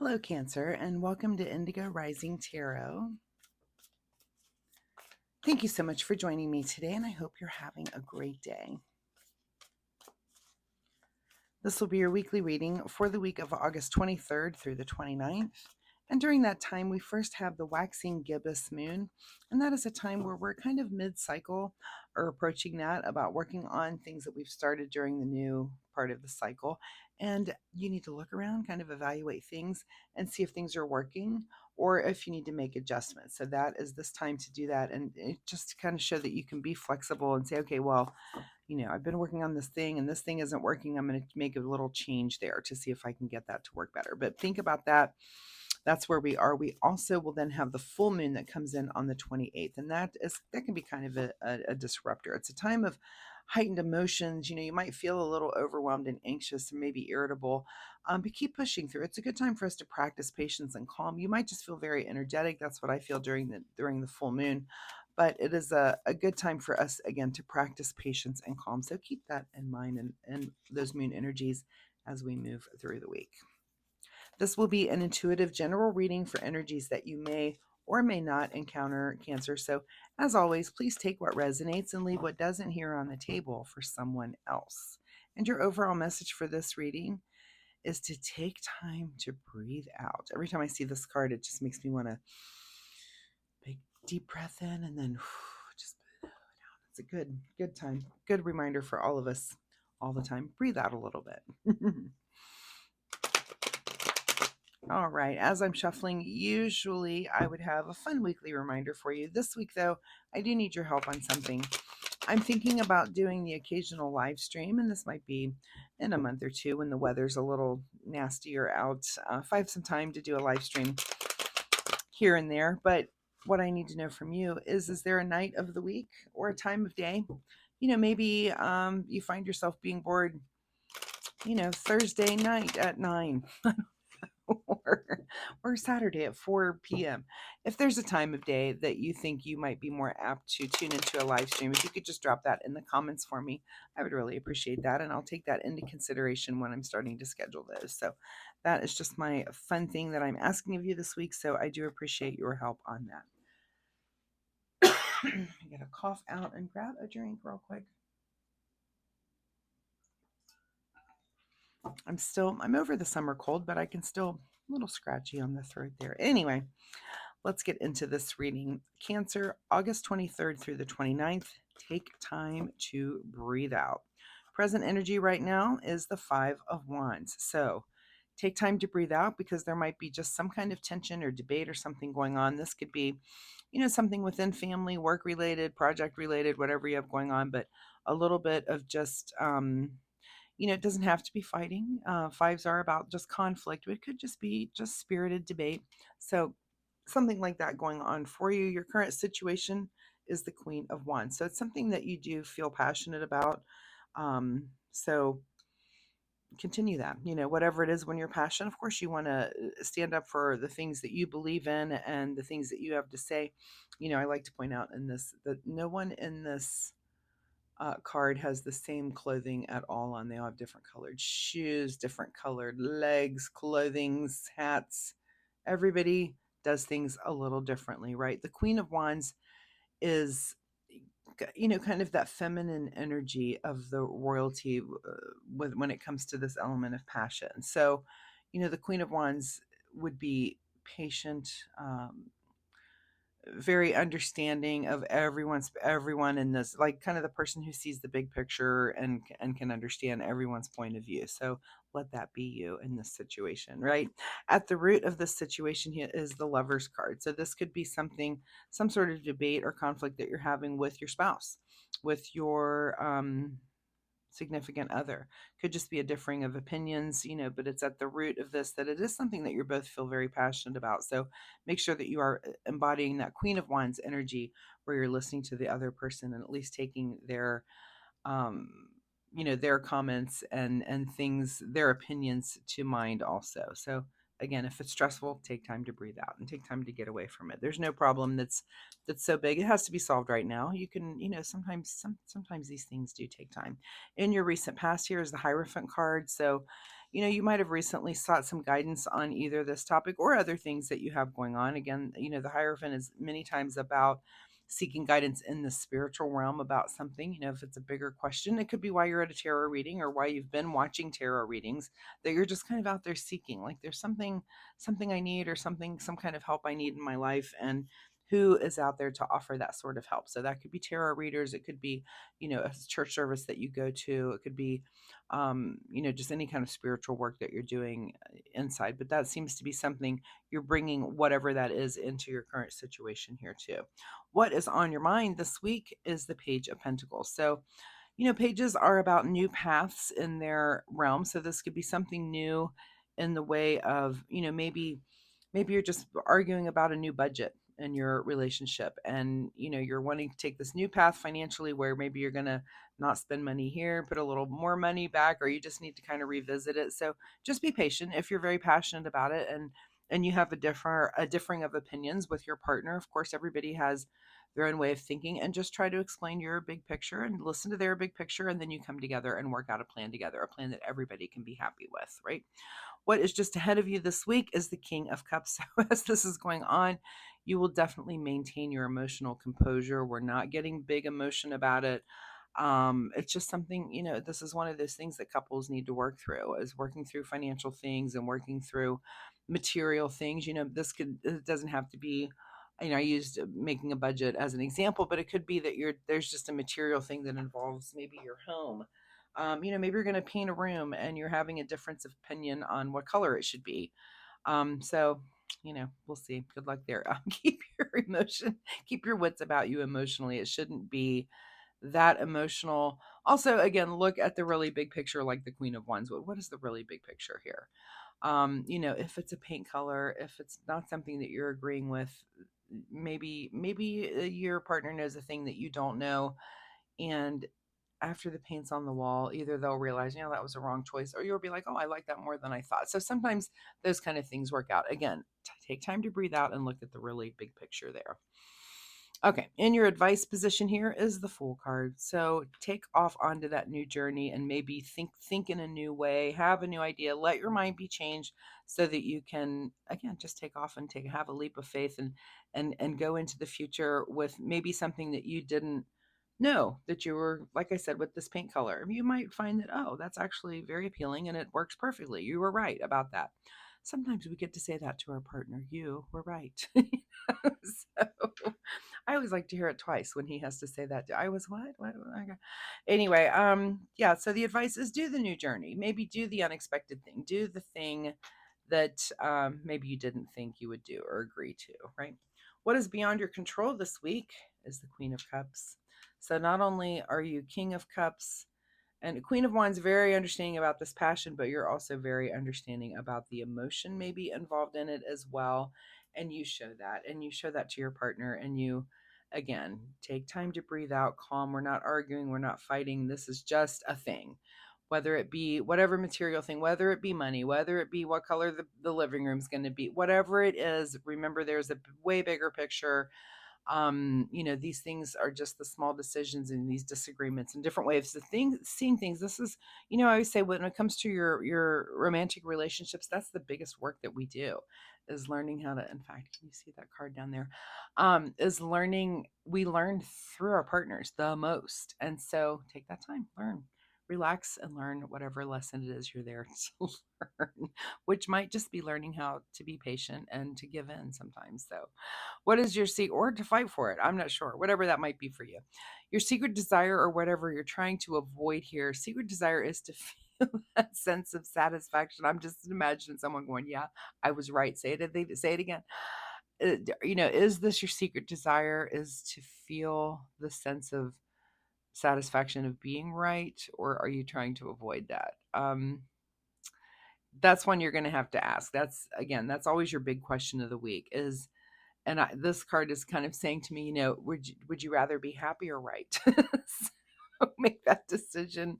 Hello, Cancer, and welcome to Indigo Rising Tarot. Thank you so much for joining me today, and I hope you're having a great day. This will be your weekly reading for the week of August 23rd through the 29th. And during that time, we first have the waxing gibbous moon, and that is a time where we're kind of mid-cycle or approaching that, about working on things that we've started during the new part of the cycle. And you need to look around, kind of evaluate things and see if things are working or if you need to make adjustments. So that is this time to do that, and just to kind of show that you can be flexible and say, okay, well, I've been working on this thing and this thing isn't working. I'm going to make a little change there to see if I can get that to work better. But think about that. That's where we are. We also will then have the full moon that comes in on the 28th. And that can be kind of a disruptor. It's a time of heightened emotions. You might feel a little overwhelmed and anxious and maybe irritable, but keep pushing through. It's a good time for us to practice patience and calm. You might just feel very energetic. That's what I feel during the full moon. But it is a good time for us, again, to practice patience and calm. So keep that in mind, and those moon energies as we move through the week. This will be an intuitive general reading for energies that you may or may not encounter, Cancer. So, as always, please take what resonates and leave what doesn't here on the table for someone else. And your overall message for this reading is to take time to breathe out. Every time I see this card, it just makes me want to take a deep breath in and then just down. It's a good time, good reminder for all of us all the time. Breathe out a little bit. All right, as I'm shuffling, usually I would have a fun weekly reminder for you. This week, though, I do need your help on something. I'm thinking about doing the occasional live stream, and this might be in a month or two when the weather's a little nastier out. If I have some time to do a live stream here and there, but what I need to know from you is there a night of the week or a time of day? Maybe you find yourself being bored, Thursday night at 9. or or Saturday at 4 p.m. If there's a time of day that you think you might be more apt to tune into a live stream, if you could just drop that in the comments for me, I would really appreciate that. And I'll take that into consideration when I'm starting to schedule those. So that is just my fun thing that I'm asking of you this week. So I do appreciate your help on that. I gotta cough out and grab a drink real quick. I'm over the summer cold, but I can still a little scratchy on the throat there. Anyway, let's get into this reading. Cancer, August 23rd through the 29th. Take time to breathe out. Present energy right now is the Five of Wands. So take time to breathe out, because there might be just some kind of tension or debate or something going on. This could be, something within family, work related, project related, whatever you have going on, but a little bit of just, it doesn't have to be fighting. Fives are about just conflict, but it could just be just spirited debate. So something like that going on for you. Your current situation is the Queen of Wands. So it's something that you do feel passionate about. So continue that, whatever it is. When you're passionate, of course, you want to stand up for the things that you believe in and the things that you have to say. I like to point out in this that no one in this card has the same clothing at all on. They all have different colored shoes, different colored legs, clothings, hats. Everybody does things a little differently, right? The Queen of Wands is, kind of that feminine energy of the royalty, when it comes to this element of passion. So, the Queen of Wands would be patient, very understanding of everyone in this, like kind of the person who sees the big picture and can understand everyone's point of view. So let that be you in this situation, right? At the root of this situation here is the Lovers card. So this could be some sort of debate or conflict that you're having with your spouse, with your significant other. Could just be a differing of opinions, but it's at the root of this that it is something that you both feel very passionate about. So make sure that you are embodying that Queen of Wands energy, where you're listening to the other person and at least taking their their comments and things, their opinions, to mind also. So again, if it's stressful, take time to breathe out and take time to get away from it. There's no problem that's so big it has to be solved right now. You can, sometimes these things do take time. In your recent past, here is the Hierophant card. So You might have recently sought some guidance on either this topic or other things that you have going on. Again, the Hierophant is many times about seeking guidance in the spiritual realm about something. If it's a bigger question, it could be why you're at a tarot reading or why you've been watching tarot readings, that you're just kind of out there seeking, like there's something I need, or some kind of help I need in my life, and who is out there to offer that sort of help. So that could be tarot readers, it could be, a church service that you go to, it could be, just any kind of spiritual work that you're doing inside. But that seems to be something you're bringing, whatever that is, into your current situation here too. What is on your mind this week is the Page of Pentacles. So, pages are about new paths in their realm. So this could be something new in the way of, maybe you're just arguing about a new budget in your relationship, and you're wanting to take this new path financially where maybe you're going to not spend money here, put a little more money back, or you just need to kind of revisit it. So just be patient if you're very passionate about it, and you have a differing of opinions with your partner. Of course, everybody has their own way of thinking, and just try to explain your big picture and listen to their big picture, and then you come together and work out a plan together, a plan that everybody can be happy with, right? What is just ahead of you this week is the King of Cups. So as this is going on, you will definitely maintain your emotional composure. We're not getting big emotion about it. It's just something, this is one of those things that couples need to work through, is working through financial things and working through material things. It doesn't have to be, I used making a budget as an example, but it could be that there's just a material thing that involves maybe your home. Maybe you're going to paint a room and you're having a difference of opinion on what color it should be. So, we'll see. Good luck there. Keep your wits about you emotionally. It shouldn't be that emotional. Also, again, look at the really big picture, like the Queen of Wands. What is the really big picture here? If it's a paint color, if it's not something that you're agreeing with, maybe your partner knows a thing that you don't know, and after the paint's on the wall, either they'll realize, that was a wrong choice, or you'll be like, oh, I like that more than I thought. So sometimes those kind of things work out. Again, take time to breathe out and look at the really big picture there. Okay, in your advice position here is the Fool card. So take off onto that new journey and maybe think in a new way, have a new idea, let your mind be changed so that you can, again, just take off and have a leap of faith, and go into the future with maybe something that you didn't know that you were, like I said, with this paint color. You might find that, oh, that's actually very appealing and it works perfectly. You were right about that. Sometimes we get to say that to our partner. You were right. So I always like to hear it twice when he has to say that. I was what? What? Okay. Anyway, yeah. So the advice is, do the new journey. Maybe do the unexpected thing. Do the thing that maybe you didn't think you would do or agree to. Right. What is beyond your control this week is the Queen of Cups. So not only are you King of Cups, and Queen of Wands, very understanding about this passion, but you're also very understanding about the emotion maybe involved in it as well. And you show that, to your partner. And you, again, take time to breathe out, calm. We're not arguing, we're not fighting. This is just a thing. Whether it be whatever material thing, whether it be money, whether it be what color the living room is going to be, whatever it is, remember there's a way bigger picture. These things are just the small decisions and these disagreements and different ways of seeing things. This is, I always say, when it comes to your romantic relationships, that's the biggest work that we do, is learning how to, in fact, can you see that card down there? Is learning, we learn through our partners the most. And so take that time, learn, relax, and learn whatever lesson it is you're there to learn, which might just be learning how to be patient and to give in sometimes. So what is your secret, or to fight for it? I'm not sure. Whatever that might be for you. Your secret desire, or whatever you're trying to avoid here. Secret desire is to feel that sense of satisfaction. I'm just imagining someone going, "Yeah, I was right." Say it. They say it again. Is this your secret desire? Is to feel the sense of satisfaction of being right, or are you trying to avoid that? That's one you're going to have to ask. That's always your big question of the week. This card is kind of saying to me, would you rather be happy or right? So make that decision,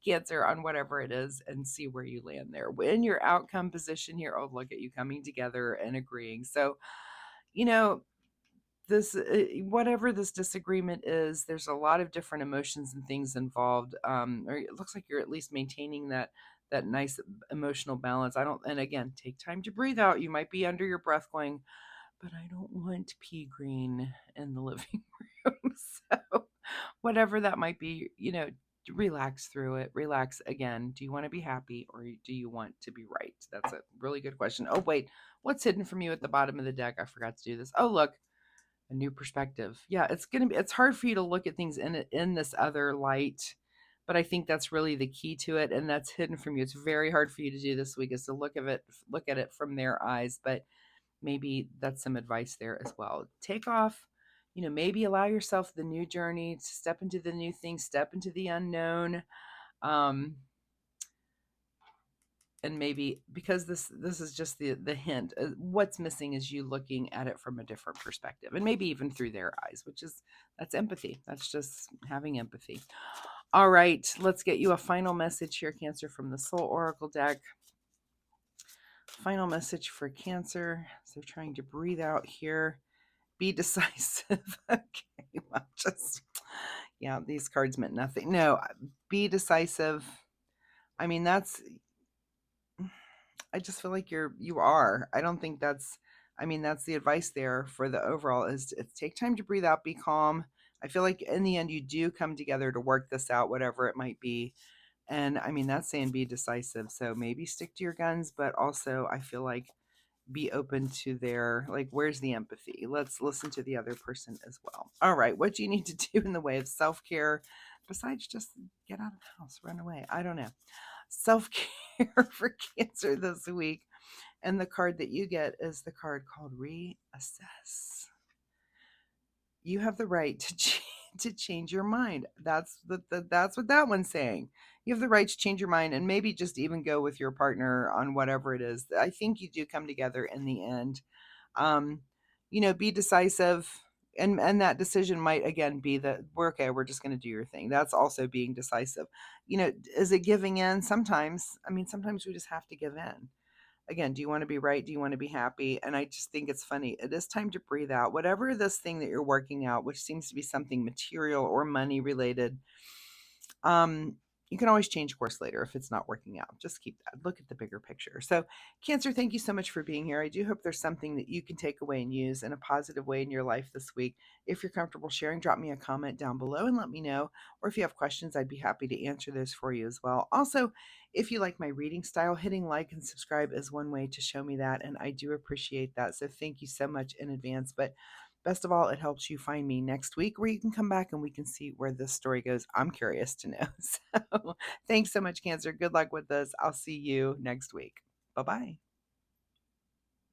Cancer, on whatever it is, and see where you land there. In your outcome position here, oh, look at you coming together and agreeing. So, you know, this whatever this disagreement is, there's a lot of different emotions and things involved. Or it looks like you're at least maintaining that nice emotional balance. I don't, and again, take time to breathe out. You might be under your breath going, but I don't want pea green in the living room. So, whatever that might be, relax through it. Relax again. Do you want to be happy or do you want to be right? That's a really good question. Oh, wait, what's hidden from you at the bottom of the deck? I forgot to do this. Oh, look, a new perspective. Yeah, it's hard for you to look at things in this other light, but I think that's really the key to it, and that's hidden from you. It's very hard for you to do this week is to look at it from their eyes, but maybe that's some advice there as well. Take off, maybe allow yourself the new journey, to step into the new thing, step into the unknown. Um, and maybe because this is just the hint, what's missing is you looking at it from a different perspective, and maybe even through their eyes, that's empathy. That's just having empathy. All right, let's get you a final message here, Cancer, from the Soul Oracle deck. Final message for Cancer. So trying to breathe out here. Be decisive. Okay, well, these cards meant nothing. No, be decisive. I mean, I just feel like you are. I don't think that's the advice there for the overall is to take time to breathe out, be calm. I feel like in the end you do come together to work this out, whatever it might be. And I mean, that's saying be decisive. So maybe stick to your guns, but also I feel like be open to their, like, where's the empathy? Let's listen to the other person as well. All right, what do you need to do in the way of self-care besides just get out of the house, run away? I don't know. Self-care for Cancer this week. And the card that you get is the card called Reassess. You have the right to change your mind. That's that's what that one's saying. You have the right to change your mind and maybe just even go with your partner on whatever it is. I think you do come together in the end. Um, be decisive, and that decision might again be that we're just going to do your thing. That's also being decisive. Is it giving in? Sometimes, I mean, sometimes we just have to give in. Again, do you want to be right? Do you want to be happy? And I just think it's funny. It is time to breathe out. Whatever this thing that you're working out, which seems to be something material or money related, um, you can always change course later if it's not working out. Just keep that. Look at the bigger picture. So, Cancer, thank you so much for being here. I do hope there's something that you can take away and use in a positive way in your life this week. If you're comfortable sharing, drop me a comment down below and let me know. Or if you have questions, I'd be happy to answer those for you as well. Also, if you like my reading style, hitting like and subscribe is one way to show me that. And I do appreciate that. So, thank you so much in advance. But best of all, it helps you find me next week where you can come back and we can see where this story goes. I'm curious to know. So thanks so much, Cancer. Good luck with this. I'll see you next week. Bye bye.